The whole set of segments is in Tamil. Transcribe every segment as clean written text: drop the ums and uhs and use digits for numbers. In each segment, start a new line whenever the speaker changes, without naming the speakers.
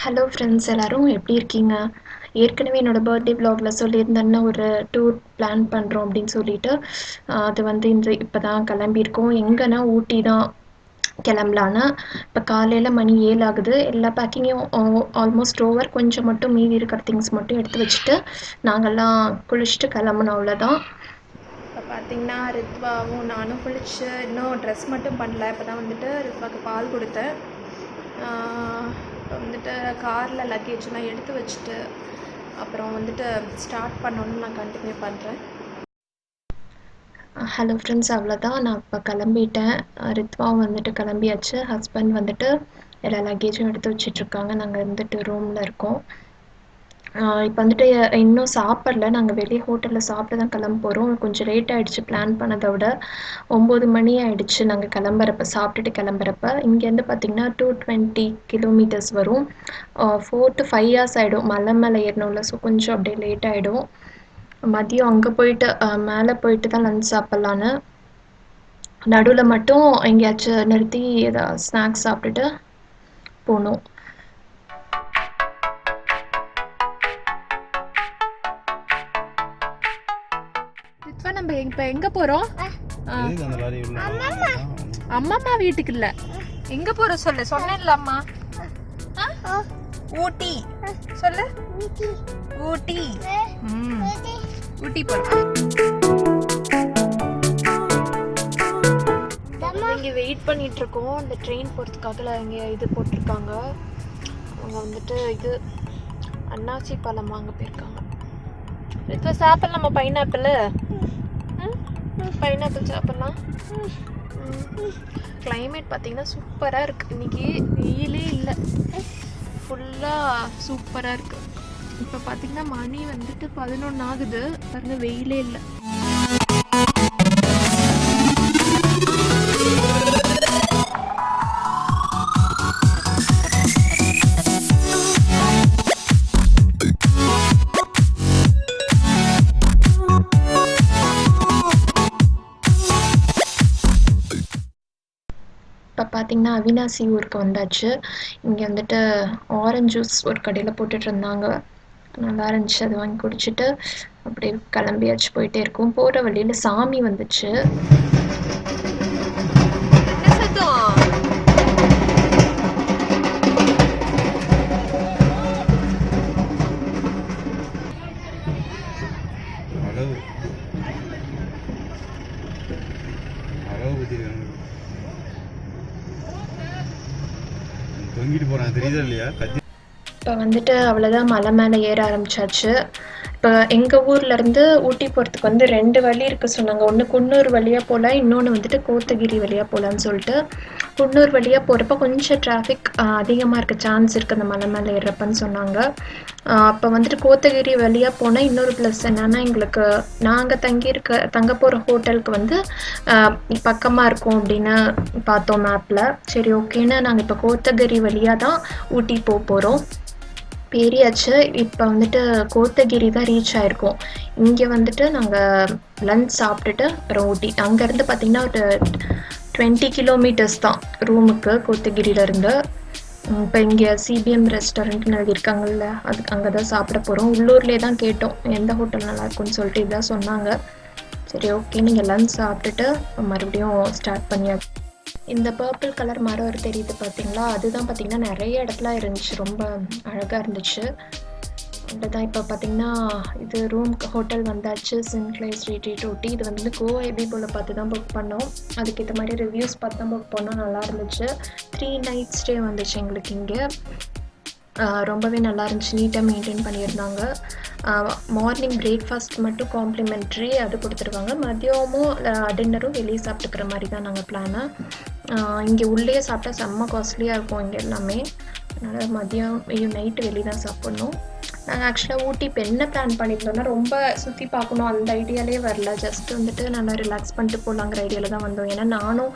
ஹலோ ஃப்ரெண்ட்ஸ் எல்லாரும் எப்படி இருக்கீங்க? ஏற்கனவே என்னோட பர்த்டே விலாக்ல சொல்லியிருந்தேன்னா ஒரு டூர் பிளான் பண்ணுறோம் அப்படின்னு சொல்லிட்டு அது வந்து இப்போ தான் கிளம்பியிருக்கோம். எங்கன்னா ஊட்டி தான் கிளம்பலான்னு. இப்போ காலையில் மணி 7 ஆகுது. எல்லா பேக்கிங்கும் ஆல்மோஸ்ட் ஓவர். கொஞ்சம் மட்டும் மீதி இருக்கிற திங்ஸ் மட்டும் எடுத்து வச்சுட்டு நாங்கள்லாம் குளிச்சுட்டு கிளம்பணும், அவ்வளோதான். இப்போ பார்த்தீங்கன்னா ரித்வாவும் நானும் குளிச்சு இன்னும் ட்ரெஸ் மட்டும் பண்ணல. இப்போ தான் வந்துட்டு ரித்வாவுக்கு பால் கொடுத்தேன். இப்போ வந்துட்டு காரில் லக்கேஜெலாம் எடுத்து வச்சுட்டு அப்புறம் வந்துட்டு ஸ்டார்ட் பண்ணணுன்னு நான் கண்டினியூ பண்ணுறேன். ஹலோ ஃப்ரெண்ட்ஸ், அவ்வளோதான். நான் இப்போ கிளம்பிட்டேன். ரித்வாவும் வந்துட்டு கிளம்பியாச்சு. ஹஸ்பண்ட் வந்துட்டு எல்லா லக்கேஜும் எடுத்து வச்சிட்ருக்காங்க. நாங்கள் வந்துட்டு ரூமில் இருக்கோம். இப்போ வந்துட்டு இன்னும் சாப்பிடல. நாங்கள் வெளியே ஹோட்டலில் சாப்பிட்டு தான் கிளம்ப போகிறோம். கொஞ்சம் லேட் ஆகிடுச்சு பிளான் பண்ணதை விட. 9 மணி ஆகிடுச்சு நாங்கள் கிளம்புறப்ப, சாப்பிட்டுட்டு கிளம்புறப்ப. இங்கேருந்து பார்த்திங்கன்னா 220 கிலோமீட்டர்ஸ் வரும். 4 to 5 hours ஆகிடும். மலை மேலே ஏறணும்ல, ஸோ கொஞ்சம் அப்படியே லேட் ஆகிடும். மதியம் அங்கே போயிட்டு மேலே போயிட்டு தான் லஞ்ச் சாப்பிட்லான்னு. நடுவில் மட்டும் எங்கேயாச்சும் நிறுத்தி ஏதாவது ஸ்நாக்ஸ் சாப்பிட்டுட்டு போகணும். நம்ம இப்ப எங்க போறோம்? அம்மா வீட்டுக்கு இல்ல, எங்க போற சொல்லு. சொன்னேன்ல அம்மா. ஊட்டி சொல்லு. ஊட்டி. ஊட்டி போறோம். இங்க வெயிட் பண்ணிட்டு இருக்கோம். இந்த ட்ரெயின் போறதுக்காக இங்க இது போட்டிருக்காங்க. அவங்க வந்துட்டு இது அன்னாச்சி பழம் வாங்க போயிருக்காங்க. இப்போ சாப்பிடலாமா? பைனாப்பிள் சாப்பிட்லாம். கிளைமேட் பார்த்தீங்கன்னா சூப்பராக இருக்குது. இன்றைக்கி வெயிலே இல்லை, ஃபுல்லாக சூப்பராக இருக்குது. இப்போ பார்த்தீங்கன்னா மணி வந்துட்டு 11 ஆகுது. பாருங்கள், வெயிலே இல்லை. இப்போ பார்த்தீங்கன்னா அவினாசி ஊருக்கு வந்தாச்சு. இங்கே வந்துட்டு ஆரஞ்ச் ஜூஸ் ஒரு கடையில் போட்டுட்டு இருந்தாங்க. நல்லா இருந்துச்சு. அது வாங்கி குடிச்சிட்டு அப்படியே கிளம்பியாச்சு. போயிட்டே இருக்கும். போகிற வழியில் சாமி வந்துச்சு. இப்போ வந்துட்டு அவ்வளோதான், மலை மேலே ஏற ஆரம்பிச்சாச்சு. இப்போ எங்கள் ஊர்லேருந்து ஊட்டி போகிறதுக்கு வந்து 2 வழி இருக்குது சொன்னாங்க. ஒன்று குன்னூர் வழியாக போகலாம், இன்னொன்று வந்துட்டு கோத்தகிரி வழியாக போகலான்னு சொல்லிட்டு. குன்னூர் வழியாக போகிறப்ப கொஞ்சம் டிராஃபிக் அதிகமாக இருக்க சான்ஸ் இருக்குது அந்த மலை மேலே ஏறுறப்பன்னு சொன்னாங்க. அப்போ வந்துட்டு கோத்தகிரி வழியாக போனால் இன்னொரு ப்ளஸ் என்னென்னா, எங்களுக்கு நாங்கள் தங்க போகிற ஹோட்டலுக்கு வந்து பக்கமாக இருக்கும் அப்படின்னு பார்த்தோம் மேப்பில். சரி, ஓகேன்னு நாங்கள் இப்போ கோத்தகிரி வழியாக தான் ஊட்டி போகிறோம். ஏறியாச்சு. இப்போ வந்துட்டு கோத்தகிரி தான் ரீச் ஆகிருக்கோம். இங்கே வந்துட்டு நாங்கள் லஞ்ச் சாப்பிட்டுட்டு அப்புறம் ஊட்டி. அங்கேருந்து பார்த்திங்கன்னா ஒரு 20 கிலோமீட்டர்ஸ் தான் ரூமுக்கு கோத்தகிரியிலேருந்து. இப்போ இங்கே சிபிஎம் ரெஸ்டாரண்ட்னு எழுதியிருக்காங்கல்ல, அங்கே தான் சாப்பிட போகிறோம். உள்ளூர்லேயே தான் கேட்டோம் எந்த ஹோட்டல் நல்லாயிருக்குன்னு சொல்லிட்டு இதான் சொன்னாங்க. சரி, ஓகே, நீங்கள் லஞ்ச் சாப்பிட்டுட்டு மறுபடியும் ஸ்டார்ட் பண்ணியாச்சு. இந்த பர்பிள் கலர் மரம் தெரியுது பார்த்தீங்களா, அதுதான் பார்த்தீங்கன்னா நிறைய இடத்துல இருந்துச்சு. ரொம்ப அழகாக இருந்துச்சு. அதுதான் இப்போ பார்த்தீங்கன்னா இது ஹோட்டல் வந்தாச்சு. சின்க்ளைர்ஸ் ரெட்ரீட் ஊட்டி. இது வந்து கோஐபி போல் பார்த்து தான் புக் பண்ணோம். அதுக்கேற்ற மாதிரி ரிவ்யூஸ் பார்த்து தான் புக் பண்ணோம். நல்லா இருந்துச்சு. 3 night ஸ்டே வந்துச்சு எங்களுக்கு இங்கே. ரொம்பவே நல்லா இருந்துச்சு. நீட்டாக மெயின்டைன் பண்ணியிருந்தாங்க. மார்னிங் பிரேக்ஃபாஸ்ட் மட்டும் காம்ப்ளிமெண்ட்ரி அது கொடுத்துருவாங்க. மதியமும் டின்னரும் வெளியே சாப்பிட்டுக்கிற மாதிரி தான் நாங்கள் பிளானு. இங்கே உள்ளே சாப்பிட்டா செம்ம காஸ்ட்லியாக இருக்கும் இங்கே எல்லாமே. அதனால் மதியம் நைட்டு வெளியே தான் சாப்பிட்ணும். நாங்கள் ஆக்சுவலாக ஊட்டி இப்போ என்ன பிளான் பண்ணியிருந்தோம்னா, ரொம்ப சுற்றி பார்க்கணும் அந்த ஐடியாலே வரல. ஜஸ்ட் வந்துட்டு நல்லா ரிலாக்ஸ் பண்ணிட்டு போகலாங்கிற ஐடியாவில் தான் வந்தோம். ஏன்னா நானும்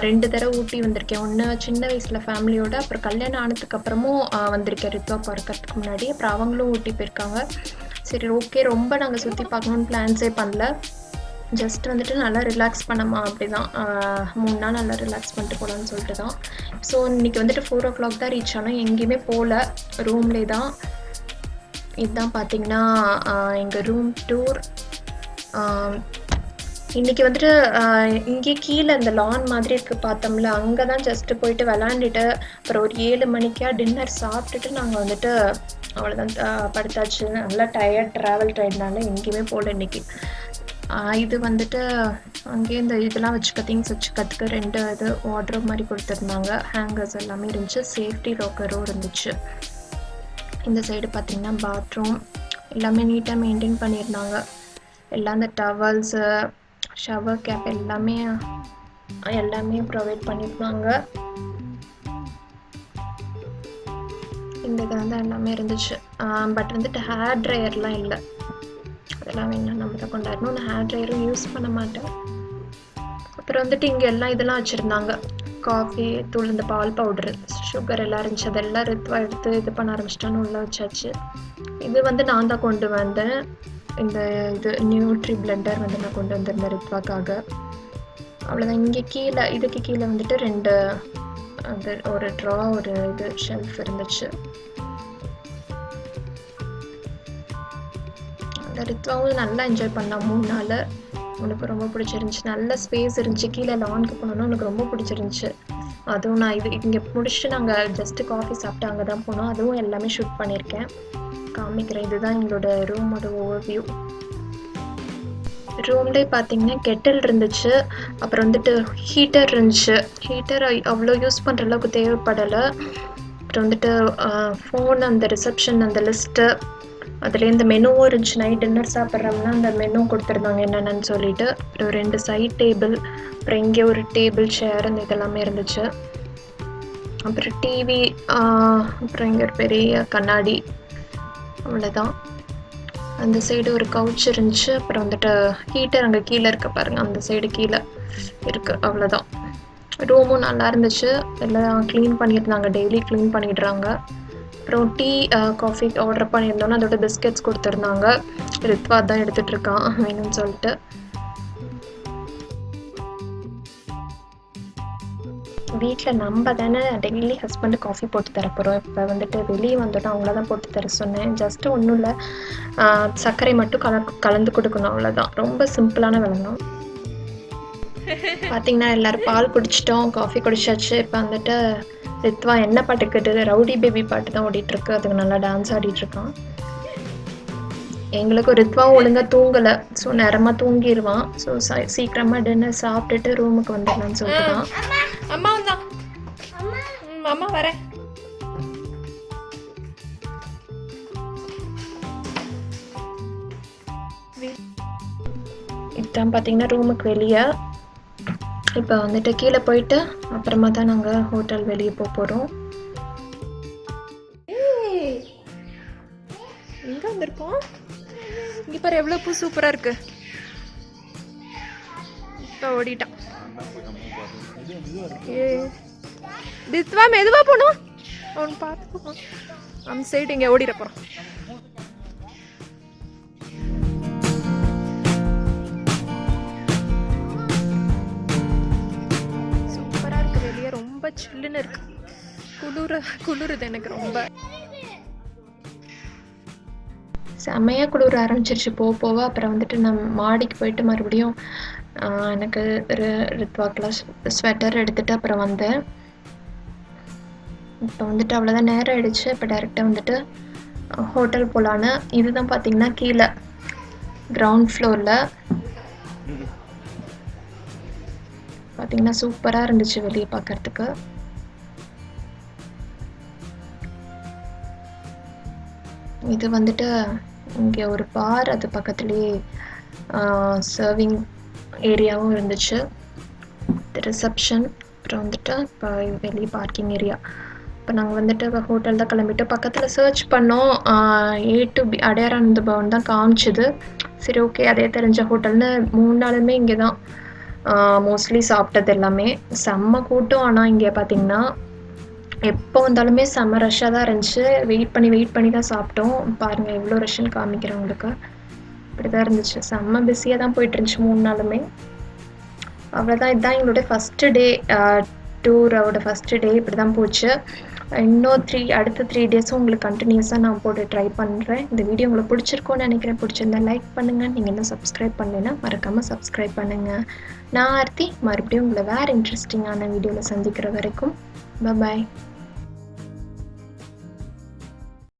2 தடவை ஊட்டி வந்திருக்கேன். ஒன்று சின்ன வயசில் ஃபேமிலியோட, அப்புறம் கல்யாணம் ஆனதுக்கப்புறமும் வந்திருக்கேன் ரித்வா பிறக்கிறதுக்கு முன்னாடி. அப்புறம் அவங்களும் ஊட்டி போயிருக்காங்க. சரி, ஓகே, ரொம்ப நாங்கள் சுற்றி பார்க்கணுன்னு பிளான்ஸே பண்ணல. ஜஸ்ட் வந்துட்டு நல்லா ரிலாக்ஸ் பண்ணமா அப்படிதான். 3 நாள் நல்லா ரிலாக்ஸ் பண்ணிட்டு போகலான்னு சொல்லிட்டு தான். ஸோ இன்றைக்கி வந்துட்டு 4 o'clock தான் ரீச் ஆனோம். எங்கேயுமே போகல, ரூம்லேயே தான். இதுதான் பார்த்தீங்கன்னா எங்கள் ரூம் டூர். இன்றைக்கி வந்துட்டு இங்கே கீழே அந்த லான் மாதிரி இருக்குது பார்த்தோம்ல, அங்கே தான் ஜஸ்ட்டு போயிட்டு விளாண்டுட்டு அப்புறம் ஒரு 7 மணிக்கா டின்னர் சாப்பிட்டுட்டு நாங்கள் வந்துட்டு அவ்வளோதான் படுத்தாச்சு. நல்லா ட்ராவல் டயர்ட்னால எங்கேயுமே போகல இன்றைக்கி. இது வந்துட்டு அங்கேயே இந்த இதெல்லாம் திங்ஸ் வச்சுக்கிறதுக்கு 2 இது வார்ட்ரோப் மாதிரி கொடுத்துருந்தாங்க. ஹேங்கர்ஸ் எல்லாமே இருந்துச்சு. சேஃப்டி லாக்கரும் இருந்துச்சு. இந்த சைடு பார்த்திங்கன்னா பாத்ரூம் எல்லாமே நீட்டாக மெயின்டைன் பண்ணியிருந்தாங்க. எல்லாம் இந்த டவல்ஸு, ஷவர் கேப் எல்லாமே ப்ரொவைட் பண்ணியிருந்தாங்க. இந்த இதில் வந்து எல்லாமே இருந்துச்சு. பட் வந்துட்டு ஹேர் ட்ரையர்லாம் இல்லை, அதெல்லாம் வேணும் நம்ம தான் கொண்டாடணும். நான் ஹேர் ட்ரையரும் யூஸ் பண்ண மாட்டேன். அப்புறம் வந்துட்டு இங்கே எல்லாம் இதெல்லாம் வச்சுருந்தாங்க. காஃபி தூள், இந்த பால் பவுட்ரு, சுகர் எல்லாம் இருந்துச்சு. அதெல்லாம் ரித்வா எடுத்து இது பண்ண ஆரம்பிச்சிட்டான்னு உள்ளே வச்சாச்சு. இது வந்து நான் தான் கொண்டு வந்தேன். இந்த இது நியூட்ரி பிளெண்டர் வந்து நான் கொண்டு வந்திருந்தேன் ரித்வாக்காக. அவ்வளோதான். இங்கே கீழே இதுக்கு கீழே வந்துட்டு 2 அது ஒரு ட்ரா, ஒரு இது ஷெல்ஃப் இருந்துச்சு. அந்த ரித்வாவும் நல்லா என்ஜாய் பண்ணான் 3 நாள். உனக்கு ரொம்ப பிடிச்சிருந்துச்சி. நல்ல ஸ்பேஸ் இருந்துச்சு. கீழே லானுக்கு போனோன்னா உனக்கு ரொம்ப பிடிச்சிருந்துச்சி. அதுவும் நான் இங்கே முடிச்சுட்டு நாங்கள் ஜஸ்ட்டு காஃபி சாப்பிட்டு அங்கே தான் போனோம். அதுவும் எல்லாமே ஷூட் பண்ணியிருக்கேன், காமிக்கிறேன். இதுதான் எங்களோட ரூமோட ஓவர்வியூ. ரூம்லேயே பார்த்தீங்கன்னா கெட்டில் இருந்துச்சு. அப்புறம் வந்துட்டு ஹீட்டர் இருந்துச்சு. ஹீட்டர் அவ்வளோ யூஸ் பண்ணுற அளவுக்கு தேவைப்படலை. அப்புறம் வந்துட்டு ஃபோன், அந்த ரிசப்ஷன், அந்த லிஸ்ட்டு, அதுலேயே இந்த மெனுவும் இருந்துச்சு. நைட் டின்னர் சாப்பிட்றோம்னா அந்த மெனு கொடுத்துருந்தாங்க என்னென்னு சொல்லிட்டு. அப்புறம் 2 சைட் டேபிள், அப்புறம் இங்கே ஒரு டேபிள், சேர், இந்த இதெல்லாமே இருந்துச்சு. அப்புறம் டிவி, அப்புறம் இங்கே ஒரு பெரிய கண்ணாடி, அவ்வளோதான். அந்த சைடு ஒரு கவுச் இருந்துச்சு. அப்புறம் வந்துட்டு ஹீட்டர் அங்கே கீழே இருக்க பாருங்கள், அந்த சைடு கீழே இருக்குது, அவ்வளோதான். ரூமும் நல்லா இருந்துச்சு. எல்லாம் க்ளீன் பண்ணியிருந்தாங்க, டெய்லி க்ளீன் பண்ணிடுறாங்க. அப்புறம் டீ, காஃபி ஆர்டர் பண்ணியிருந்தோன்னா அதோட பிஸ்கெட்ஸ் கொடுத்துருந்தாங்க. ரித்வா தான் எடுத்துகிட்ருக்கான் வேணும்னு சொல்லிட்டு. வீட்டில் நம்ம தானே டெய்லி ஹஸ்பண்டு காஃபி போட்டு தரப்போகிறோம். இப்போ வந்துட்டு வெளியே வந்தோன்னா அவங்கள தான் போட்டு தர சொன்னேன். ஜஸ்ட்டு ஒன்றும் இல்லை, சர்க்கரை மட்டும் கலந்து கொடுக்கணும், அவ்வளோதான். ரொம்ப சிம்பிளான வேலை தான். பார்த்திங்கன்னா எல்லோரும் பால் குடிச்சிட்டோம், காஃபி குடிச்சாச்சு. இப்போ வந்துட்டு ரித்வா என்ன பாட்டு கேட்டு, ரவுடி பேபி பாட்டு தான் ஓடிட்டுருக்கு. அதுக்கு நல்லா டான்ஸ் ஆடிட்டுருக்கான். எங்களுக்கு ரித்வாவும் ஒழுங்காக தூங்கலை. ஸோ நேரமாக தூங்கிடுவான். ஸோ சீக்கிரமாக டின்னர் சாப்பிட்டுட்டு ரூமுக்கு வந்துடலான்னு சொல்லிட்டு தான். அம்மா வந்தான், அம்மா வரேன். இதுதான் பார்த்தீங்கன்னா ரூமுக்கு வெளியே. இப்போ வந்துட்டு கீழே போயிட்டு அப்புறமா தான் நாங்கள் ஹோட்டல் வெளியே போகிறோம். எங்கே வந்திருக்கோம்? இங்கே பாரு எவ்வளோ பூ சூப்பராக இருக்கு. இப்போ ஓடிட்டான். தித்வா மெதுவா போகணும், அவன் பார்த்து அந்த சைடு இங்கே ஓடிட போகிறான். சூப்பராக இருக்கு வெளியே, ரொம்ப சில்லுன்னு இருக்கு. குளிருது எனக்கு ரொம்ப. செம்மையாக குளிர ஆரம்பிச்சிருச்சு போக. அப்புறம் வந்துட்டு நான் மாடிக்கு போயிட்டு மறுபடியும் எனக்கு ரித்வாக்கெலாம் ஸ்வெட்டர் எடுத்துகிட்டு அப்புறம் வந்தேன். இப்போ வந்துட்டு அவ்வளோதான், நேரம் ஆகிடுச்சு. இப்போ டைரெக்டாக வந்துட்டு ஹோட்டல் போகலான்னு. இதுதான் பார்த்தீங்கன்னா கீழே கிரவுண்ட் ஃப்ளோரில் பார்த்தீங்கன்னா சூப்பராக இருந்துச்சு வெளியே பார்க்குறதுக்கு. இது வந்துட்டு இங்கே ஒரு பார், அது பக்கத்துலேயே சர்விங் ஏரியாவும் இருந்துச்சு. ரிசப்ஷன், அப்புறம் வந்துட்டு இப்போ வெளியே பார்க்கிங் ஏரியா. இப்போ நாங்கள் வந்துட்டு ஹோட்டல் தான் கிளம்பிட்டு பக்கத்தில் சர்ச் பண்ணோம். A to B அடையாரானந்த பவன் தான் காமிச்சிது. சரி ஓகே, அதே தெரிஞ்ச ஹோட்டல்னு 3 நாளுமே இங்கே தான் மோஸ்ட்லி சாப்பிட்டது எல்லாமே. செம்ம கூட்டம். ஆனால் இங்கே பார்த்திங்கன்னா எப்போ வந்தாலுமே செம்ம ரஷ்ஷாக தான் இருந்துச்சு. வெயிட் பண்ணி தான் சாப்பிட்டோம். பாருங்கள் எவ்வளோ ரஷ்ஷுன்னு காமிக்கிறேன் உங்களுக்கு. இப்படி தான் இருந்துச்சு. செம்ம பிஸியா தான் போயிட்டுருந்துச்சு 3 நாளுமே. அவ்வளோதான். இதான் எங்களோட ஃபர்ஸ்ட்டு டே டூரோட ஃபர்ஸ்ட்டு டே இப்படி தான் போச்சு. இன்னும் அடுத்த 3 டேஸும் உங்களுக்கு கண்டினியூஸாக நான் போட்டு ட்ரை பண்ணுறேன். இந்த வீடியோ உங்களுக்கு பிடிச்சிருக்கும்னு நினைக்கிறேன். பிடிச்சிருந்தா லைக் பண்ணுங்கள். நீங்கள் இன்னும் சப்ஸ்கிரைப் பண்ணலைன்னா மறக்காமல் சப்ஸ்கிரைப் பண்ணுங்கள். நான் ஆர்த்தி மறுபடியும் உங்களை வேறு இன்ட்ரெஸ்டிங்கான வீடியோவில் சந்திக்கிற வரைக்கும் பாய்.